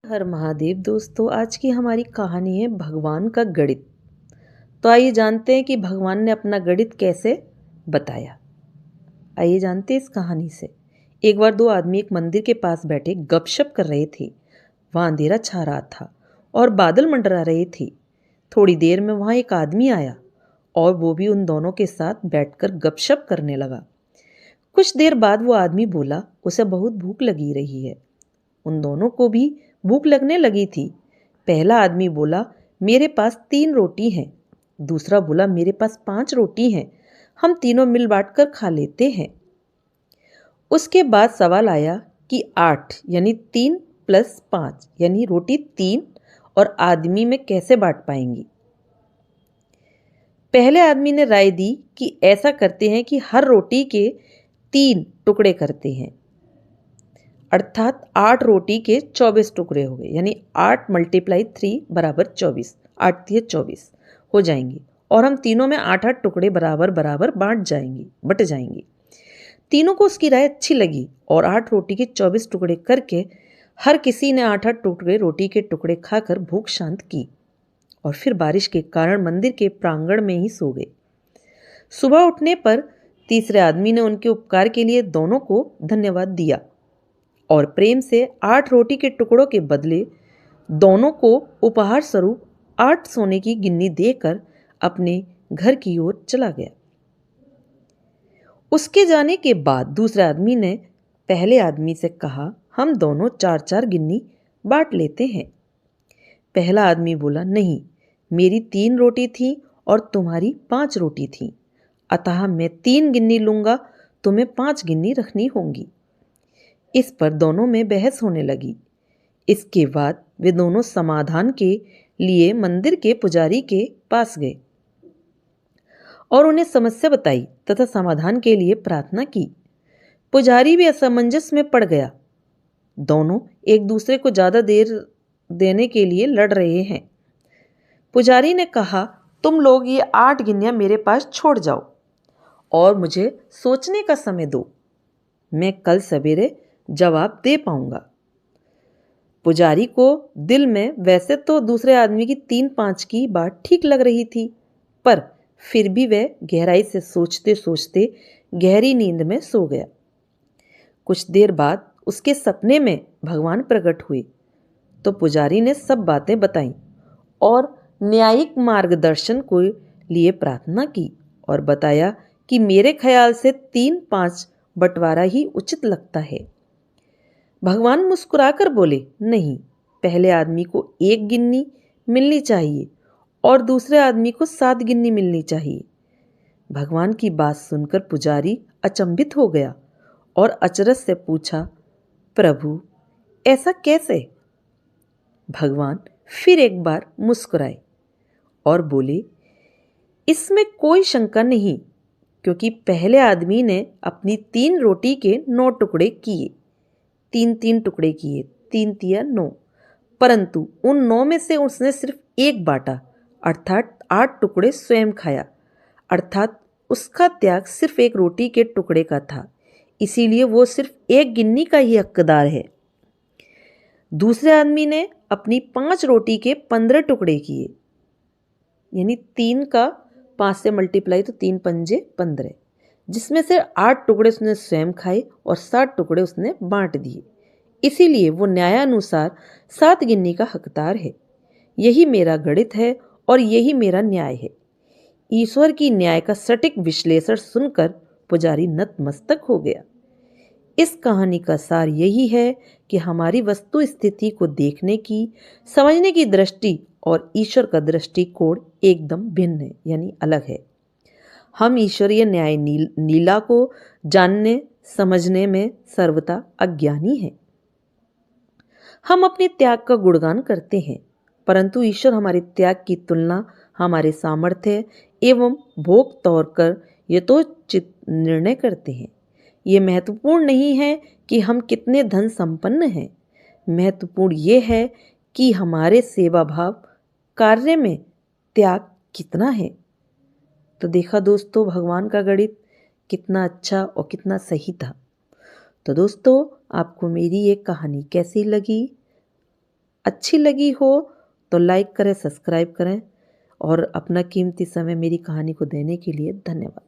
हर महादेव दोस्तों, आज की हमारी कहानी है भगवान का गणित। तो आइए जानते हैं कि भगवान ने अपना गणित कैसे बताया। आइए जानते हैं इस कहानी से। एक बार दो आदमी एक मंदिर के पास बैठे गपशप कर रहे थे। वहाँ अंधेरा छा रहा था और बादल मंडरा रहे थे। थोड़ी देर में वहाँ एक आदमी आया और वो भी उन दोनों के साथ बैठकर गपशप करने लगा। कुछ देर बाद वो आदमी बोला, उसे बहुत भूख लगी रही है। उन दोनों को भी भूख लगने लगी थी। पहला आदमी बोला, मेरे पास 3 रोटी हैं। दूसरा बोला, मेरे पास 5 रोटी हैं, हम तीनों मिल बांट कर खा लेते हैं। उसके बाद सवाल आया कि 8 यानी 3 + 5 यानी रोटी 3 और आदमी में कैसे बांट पाएंगी। पहले आदमी ने राय दी कि ऐसा करते हैं कि हर रोटी के 3 टुकड़े करते हैं, अर्थात 8 रोटी के 24 टुकड़े हो गए, यानी 8 × 3 = 24। 8 × 24 हो जाएंगे और हम तीनों में 8-8 टुकड़े बराबर बराबर बट जाएंगे। तीनों को उसकी राय अच्छी लगी और 8 रोटी के 24 टुकड़े करके हर किसी ने 8-8 टुकड़े रोटी के टुकड़े खाकर भूख शांत की और फिर बारिश के कारण मंदिर के प्रांगण में ही सो गए। सुबह उठने पर तीसरे आदमी ने उनके उपकार के लिए दोनों को धन्यवाद दिया और प्रेम से 8 रोटी के टुकड़ों के बदले दोनों को उपहार स्वरूप 8 सोने की गिन्नी देकर अपने घर की ओर चला गया। उसके जाने के बाद दूसरे आदमी ने पहले आदमी से कहा, हम दोनों 4-4 गिन्नी बांट लेते हैं। पहला आदमी बोला, नहीं, मेरी 3 रोटी थी और तुम्हारी 5 रोटी थी, अतः मैं 3 गिन्नी लूंगा, तुम्हें 5 गिन्नी रखनी होंगी। इस पर दोनों में बहस होने लगी। इसके बाद वे दोनों समाधान के लिए मंदिर के पुजारी के पास गए और उन्हें समस्या बताई तथा समाधान के लिए प्रार्थना की। पुजारी भी असमंजस में पड़ गया। दोनों एक दूसरे को ज्यादा देर देने के लिए लड़ रहे हैं। पुजारी ने कहा, तुम लोग ये 8 गिन्नियां मेरे पास छोड़ जाओ और मुझे सोचने का समय दो, मैं कल सवेरे जवाब दे पाऊंगा। पुजारी को दिल में वैसे तो दूसरे आदमी की 3-5 की बात ठीक लग रही थी, पर फिर भी वह गहराई से सोचते सोचते गहरी नींद में सो गया। कुछ देर बाद उसके सपने में भगवान प्रकट हुए तो पुजारी ने सब बातें बताईं और न्यायिक मार्गदर्शन को लिए प्रार्थना की और बताया कि मेरे ख्याल से 3-5 बंटवारा ही उचित लगता है। भगवान मुस्कुराकर बोले, नहीं, पहले आदमी को 1 गिन्नी मिलनी चाहिए और दूसरे आदमी को 7 गिन्नी मिलनी चाहिए। भगवान की बात सुनकर पुजारी अचंभित हो गया और अचरज से पूछा, प्रभु, ऐसा कैसे? भगवान फिर एक बार मुस्कुराए और बोले, इसमें कोई शंका नहीं, क्योंकि पहले आदमी ने अपनी 3 रोटी के 9 टुकड़े किए, 3-3 टुकड़े किए, 3 तिया 9, परंतु उन 9 में से उसने सिर्फ 1 बांटा, अर्थात 8 टुकड़े स्वयं खाया, अर्थात उसका त्याग सिर्फ 1 रोटी के टुकड़े का था, इसीलिए वो सिर्फ 1 गिन्नी का ही हकदार है। दूसरे आदमी ने अपनी 5 रोटी के 15 टुकड़े किए, यानी 3 का 5 से मल्टीप्लाई तो 3 पंजे 15, जिसमें से 8 टुकड़े उसने स्वयं खाए और 7 टुकड़े उसने बांट दिए, इसीलिए वो न्यायानुसार 7 गिन्नी का हकदार है। यही मेरा गणित है और यही मेरा न्याय है। ईश्वर की न्याय का सटीक विश्लेषण सुनकर पुजारी नतमस्तक हो गया। इस कहानी का सार यही है कि हमारी वस्तु स्थिति को देखने की, समझने की दृष्टि और ईश्वर का दृष्टिकोण एकदम भिन्न है, यानी अलग है। हम ईश्वरीय न्याय लीला को जानने समझने में सर्वथा अज्ञानी हैं। हम अपने त्याग का गुणगान करते हैं, परंतु ईश्वर हमारे त्याग की तुलना हमारे सामर्थ्य एवं भोग तौर कर यथोचित निर्णय करते हैं। ये महत्वपूर्ण नहीं है कि हम कितने धन संपन्न हैं, महत्वपूर्ण ये है कि हमारे सेवा भाव कार्य में त्याग कितना है। तो देखा दोस्तों, भगवान का गणित कितना अच्छा और कितना सही था। तो दोस्तों, आपको मेरी ये कहानी कैसी लगी? अच्छी लगी हो तो लाइक करें, सब्सक्राइब करें और अपना कीमती समय मेरी कहानी को देने के लिए धन्यवाद।